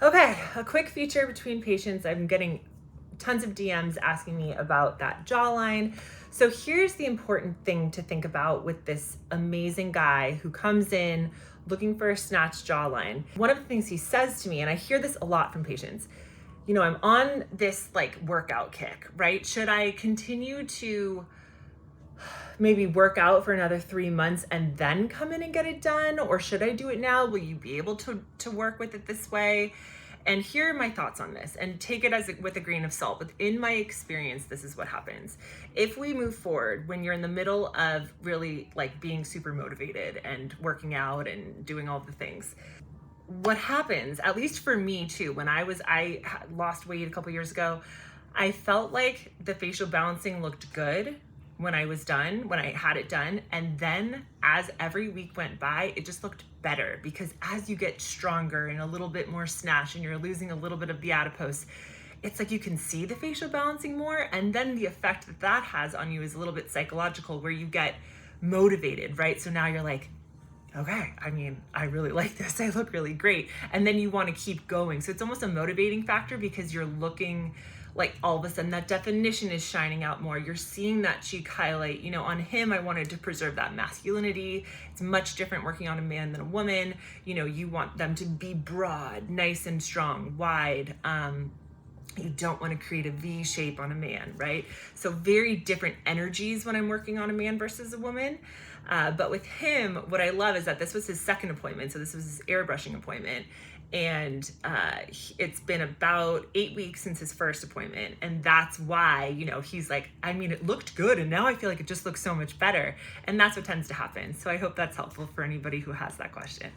Okay, a quick feature between patients. I'm getting tons of DMs asking me about that jawline. So here's the important thing to think about with this amazing guy who comes in looking for a snatched jawline. One of the things he says to me, and I hear this a lot from patients, I'm on this like workout kick, right? Should I continue to maybe work out for another 3 months and then come in and get it done? Or should I do it now? Will you be able to work with it this way? And here are my thoughts on this, and take it with a grain of salt. But in my experience, this is what happens. If we move forward when you're in the middle of really like being super motivated and working out and doing all the things, what happens, at least for me too, when I lost weight a couple years ago, I felt like the facial balancing looked good when I had it done. And then as every week went by, it just looked better, because as you get stronger and a little bit more snatch and you're losing a little bit of the adipose, it's like you can see the facial balancing more. And then the effect that that has on you is a little bit psychological, where you get motivated, right? So now you're like, okay, I really like this. I look really great. And then you want to keep going. So it's almost a motivating factor, because you're looking like all of a sudden that definition is shining out more. You're seeing that cheek highlight. On him, I wanted to preserve that masculinity. It's much different working on a man than a woman. You want them to be broad, nice and strong, wide. You don't want to create a V shape on a man, right? So very different energies when I'm working on a man versus a woman. But with him, what I love is that this was his second appointment. So this was his airbrushing appointment. And it's been about 8 weeks since his first appointment. And that's why, he's like, it looked good. And now I feel like it just looks so much better. And that's what tends to happen. So I hope that's helpful for anybody who has that question.